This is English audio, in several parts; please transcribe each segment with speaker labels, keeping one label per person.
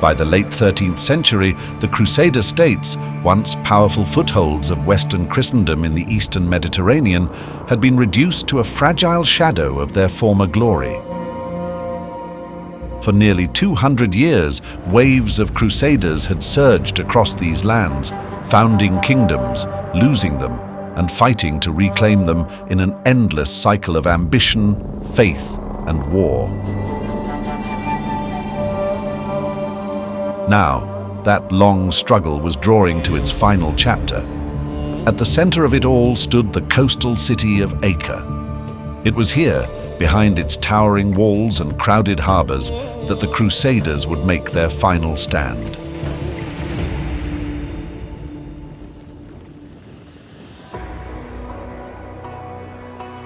Speaker 1: By the late 13th century, the Crusader states, once powerful footholds of Western Christendom in the Eastern Mediterranean, had been reduced to a fragile shadow of their former glory. For nearly 200 years, waves of Crusaders had surged across these lands, founding kingdoms, losing them, and fighting to reclaim them in an endless cycle of ambition, faith, and war. Now, that long struggle was drawing to its final chapter. At the center of it all stood the coastal city of Acre. It was here, behind its towering walls and crowded harbors, that the Crusaders would make their final stand.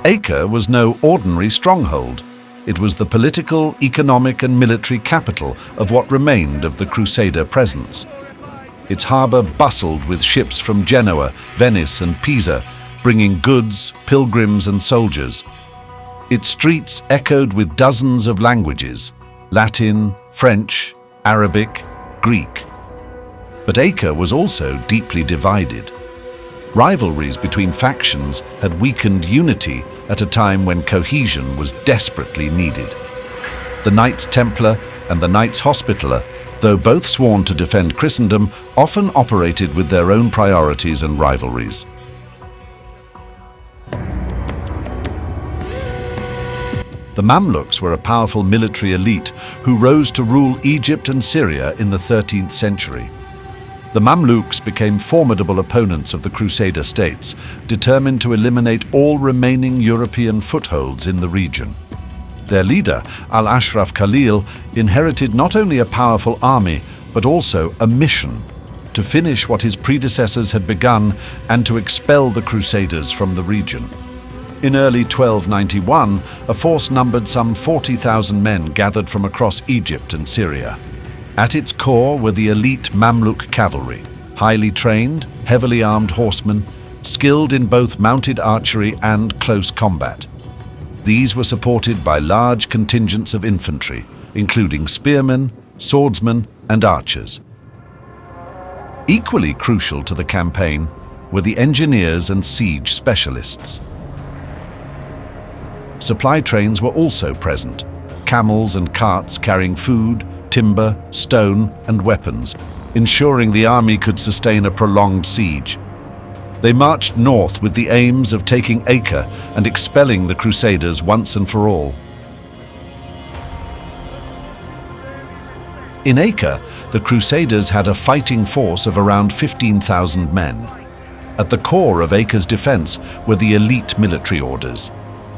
Speaker 1: Acre was no ordinary stronghold. It was the political, economic, and military capital of what remained of the Crusader presence. Its harbor bustled with ships from Genoa, Venice, and Pisa, bringing goods, pilgrims, and soldiers. Its streets echoed with dozens of languages: Latin, French, Arabic, Greek. But Acre was also deeply divided. Rivalries between factions had weakened unity at a time when cohesion was desperately needed. The Knights Templar and the Knights Hospitaller, though both sworn to defend Christendom, often operated with their own priorities and rivalries. The Mamluks were a powerful military elite who rose to rule Egypt and Syria in the 13th century. The Mamluks became formidable opponents of the Crusader states, determined to eliminate all remaining European footholds in the region. Their leader, al-Ashraf Khalil, inherited not only a powerful army, but also a mission: to finish what his predecessors had begun and to expel the Crusaders from the region. In early 1291, a force numbered some 40,000 men gathered from across Egypt and Syria. At its core were the elite Mamluk cavalry, highly trained, heavily armed horsemen, skilled in both mounted archery and close combat. These were supported by large contingents of infantry, including spearmen, swordsmen, and archers. Equally crucial to the campaign were the engineers and siege specialists. Supply trains were also present, camels and carts carrying food, timber, stone, and weapons, ensuring the army could sustain a prolonged siege. They marched north with the aims of taking Acre and expelling the Crusaders once and for all. In Acre, the Crusaders had a fighting force of around 15,000 men. At the core of Acre's defense were the elite military orders.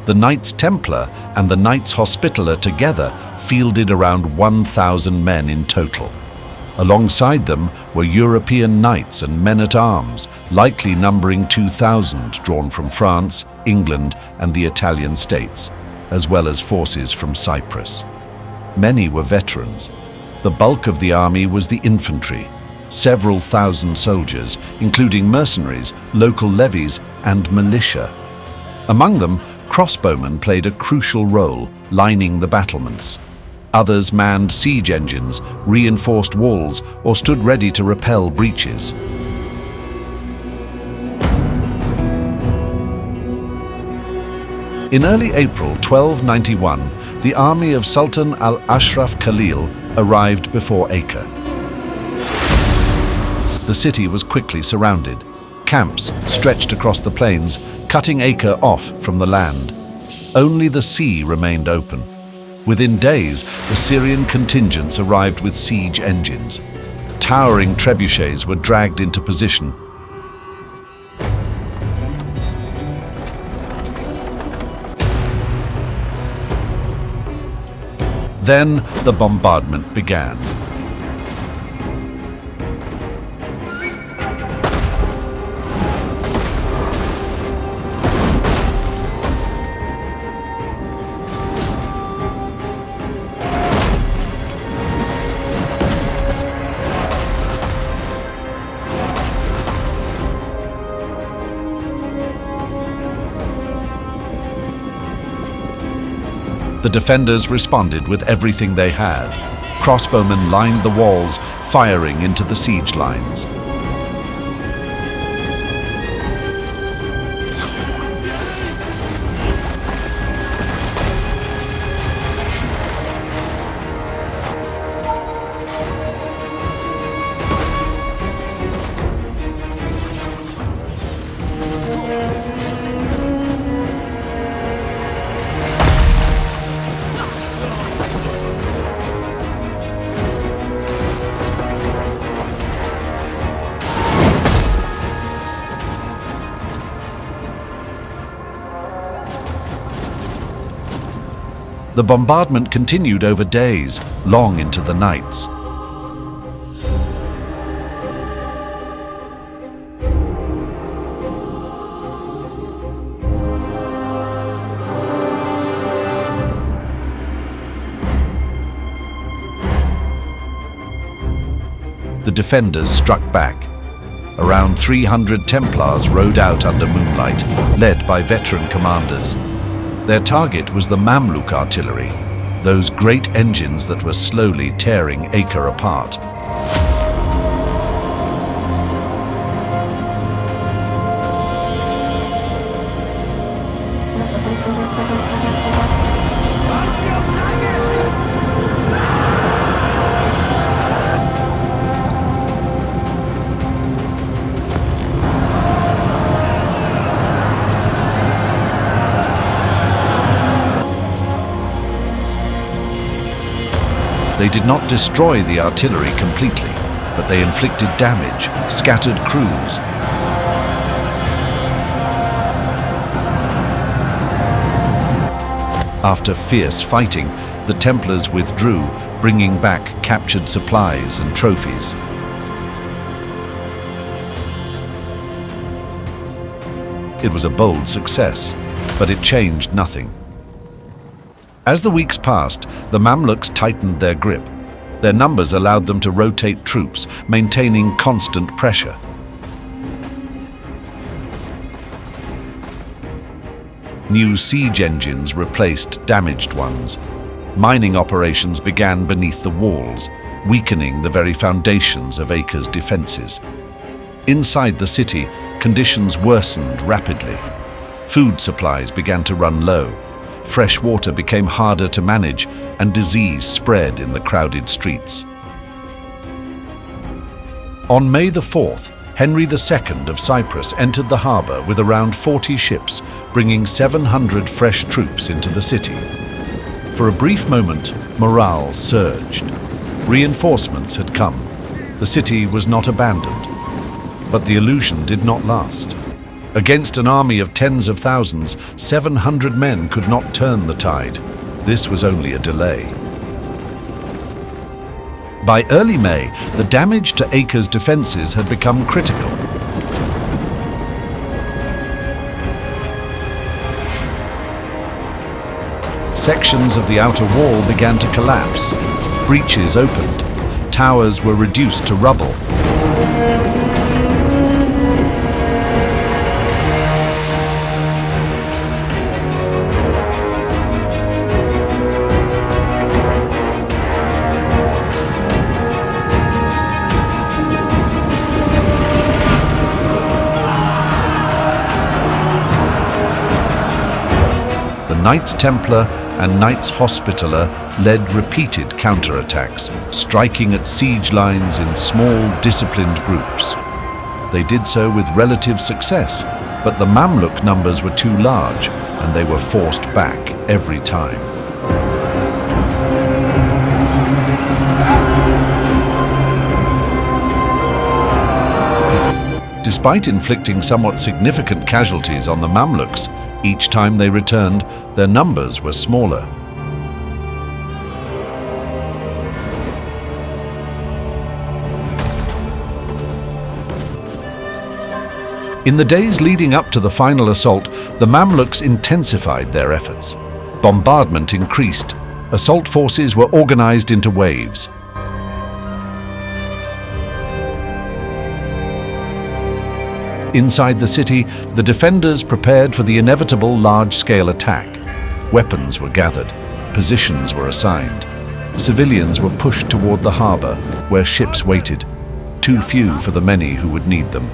Speaker 1: The Knights Templar and the Knights Hospitaller together fielded around 1,000 men in total. Alongside them were European knights and men-at-arms, likely numbering 2,000 drawn from France, England, and the Italian states, as well as forces from Cyprus. Many were veterans. The bulk of the army was the infantry, several thousand soldiers, including mercenaries, local levies, and militia. Among them, crossbowmen played a crucial role, lining the battlements. Others manned siege engines, reinforced walls, or stood ready to repel breaches. In early April 1291, the army of Sultan al-Ashraf Khalil arrived before Acre. The city was quickly surrounded. Camps stretched across the plains, cutting Acre off from the land. Only the sea remained open. Within days, the Syrian contingents arrived with siege engines. Towering trebuchets were dragged into position. Then the bombardment began. The defenders responded with everything they had: crossbowmen lined the walls, firing into the siege lines. The bombardment continued over days, long into the nights. The defenders struck back. Around 300 Templars rode out under moonlight, led by veteran commanders. Their target was the Mamluk artillery, those great engines that were slowly tearing Acre apart. They did not destroy the artillery completely, but they inflicted damage, scattered crews. After fierce fighting, the Templars withdrew, bringing back captured supplies and trophies. It was a bold success, but it changed nothing. As the weeks passed, the Mamluks tightened their grip. Their numbers allowed them to rotate troops, maintaining constant pressure. New siege engines replaced damaged ones. Mining operations began beneath the walls, weakening the very foundations of Acre's defenses. Inside the city, conditions worsened rapidly. Food supplies began to run low. Fresh water became harder to manage, and disease spread in the crowded streets. On May the 4th, Henry II of Cyprus entered the harbour with around 40 ships, bringing 700 fresh troops into the city. For a brief moment, morale surged. Reinforcements had come. The city was not abandoned. But the illusion did not last. Against an army of tens of thousands, 700 men could not turn the tide. This was only a delay. By early May, the damage to Acre's defences had become critical. Sections of the outer wall began to collapse. Breaches opened. Towers were reduced to rubble. Knights Templar and Knights Hospitaller led repeated counterattacks, striking at siege lines in small, disciplined groups. They did so with relative success, but the Mamluk numbers were too large, and they were forced back every time. Despite inflicting somewhat significant casualties on the Mamluks, each time they returned, their numbers were smaller. In the days leading up to the final assault, the Mamluks intensified their efforts. Bombardment increased. Assault forces were organized into waves. Inside the city, the defenders prepared for the inevitable large-scale attack. Weapons were gathered, positions were assigned. civilians were pushed toward the harbor, where ships waited, too few for the many who would need them.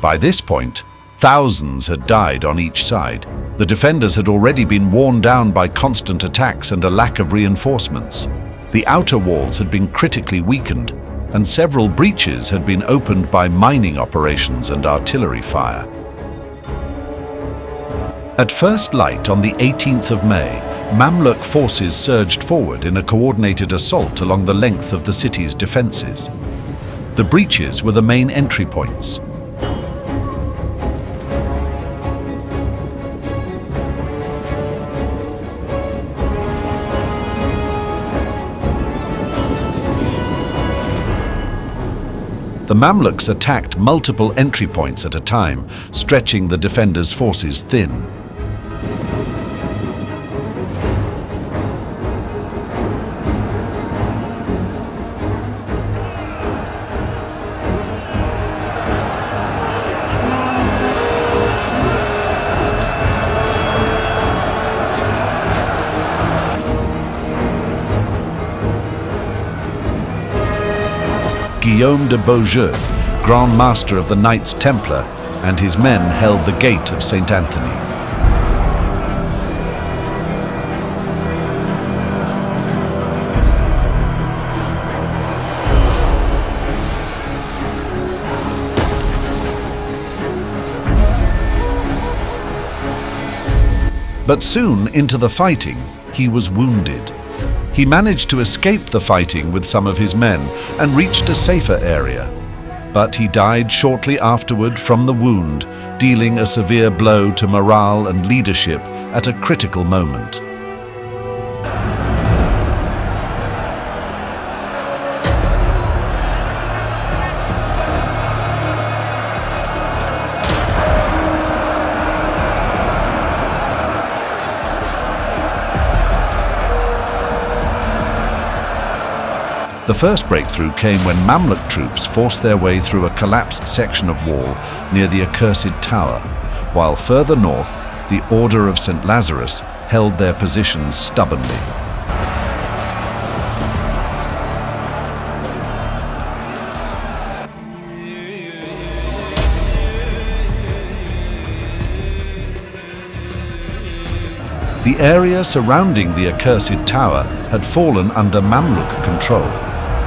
Speaker 1: By this point, thousands had died on each side. The defenders had already been worn down by constant attacks and a lack of reinforcements. The outer walls had been critically weakened, and several breaches had been opened by mining operations and artillery fire. At first light on the 18th of May, Mamluk forces surged forward in a coordinated assault along the length of the city's defenses. The breaches were the main entry points. The Mamluks attacked multiple entry points at a time, stretching the defenders' forces thin. Guillaume de Beaujeu, Grand Master of the Knights Templar, and his men held the gate of St. Anthony. But soon into the fighting, he was wounded. He managed to escape the fighting with some of his men and reached a safer area. But he died shortly afterward from the wound, dealing a severe blow to morale and leadership at a critical moment. The first breakthrough came when Mamluk troops forced their way through a collapsed section of wall near the Accursed Tower, while further north, the Order of St. Lazarus held their positions stubbornly. The area surrounding the Accursed Tower had fallen under Mamluk control,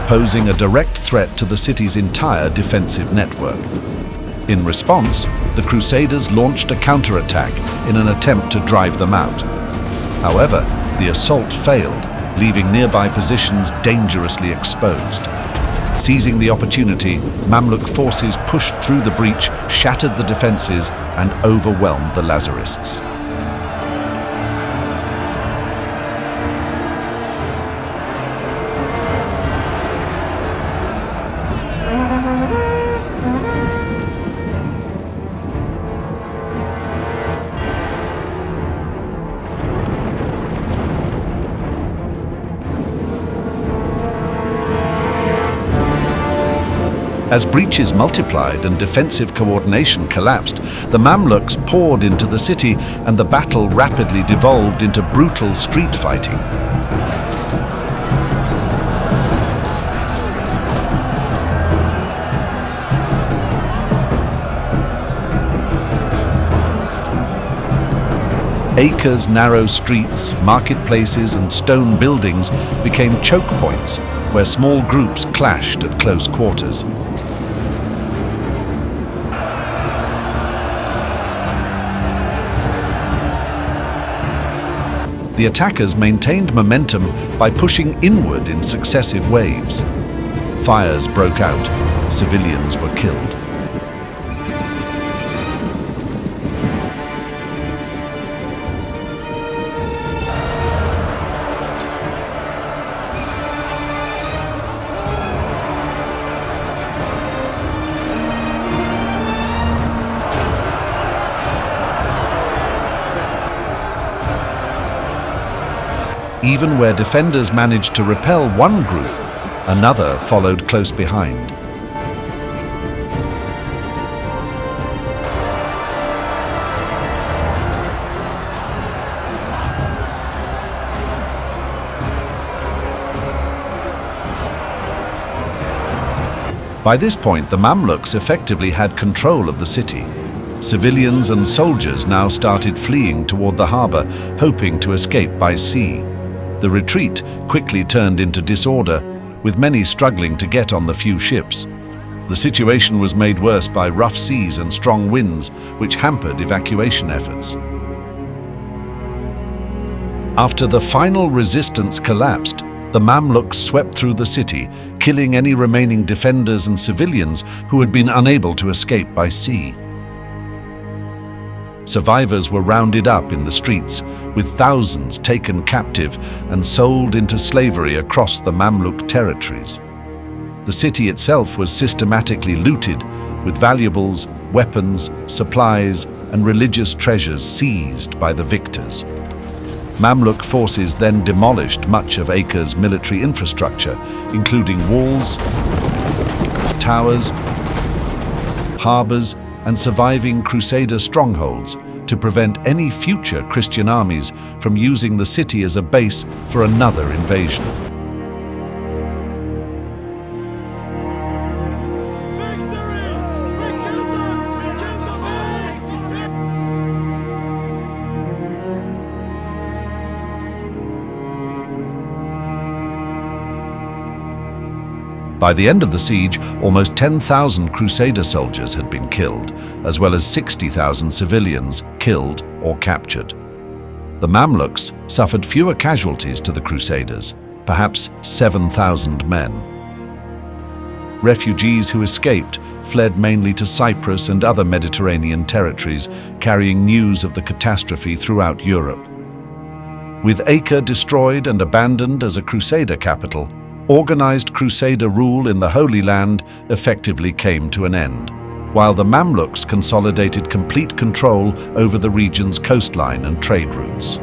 Speaker 1: posing a direct threat to the city's entire defensive network. In response, the Crusaders launched a counterattack in an attempt to drive them out. However, the assault failed, leaving nearby positions dangerously exposed. Seizing the opportunity, Mamluk forces pushed through the breach, shattered the defenses, and overwhelmed the Lazarists. As breaches multiplied and defensive coordination collapsed, the Mamluks poured into the city and the battle rapidly devolved into brutal street fighting. Acre's narrow streets, marketplaces, and stone buildings became choke points where small groups clashed at close quarters. The attackers maintained momentum by pushing inward in successive waves. Fires broke out, civilians were killed. Even where defenders managed to repel one group, Another followed close behind. By this point, the Mamluks effectively had control of the city. Civilians and soldiers now started fleeing toward the harbor, hoping to escape by sea. The retreat quickly turned into disorder, with many struggling to get on the few ships. The situation was made worse by rough seas and strong winds, which hampered evacuation efforts. After the final resistance collapsed, the Mamluks swept through the city, killing any remaining defenders and civilians who had been unable to escape by sea. Survivors were rounded up in the streets, with thousands taken captive and sold into slavery across the Mamluk territories. The city itself was systematically looted, with valuables, weapons, supplies, and religious treasures seized by the victors. Mamluk forces then demolished much of Acre's military infrastructure, including walls, towers, harbors, and surviving Crusader strongholds to prevent any future Christian armies from using the city as a base for another invasion. By the end of the siege, almost 10,000 Crusader soldiers had been killed, as well as 60,000 civilians killed or captured. The Mamluks suffered fewer casualties to the Crusaders, perhaps 7,000 men. Refugees who escaped fled mainly to Cyprus and other Mediterranean territories, carrying news of the catastrophe throughout Europe. With Acre destroyed and abandoned as a Crusader capital, organized Crusader rule in the Holy Land effectively came to an end, while the Mamluks consolidated complete control over the region's coastline and trade routes.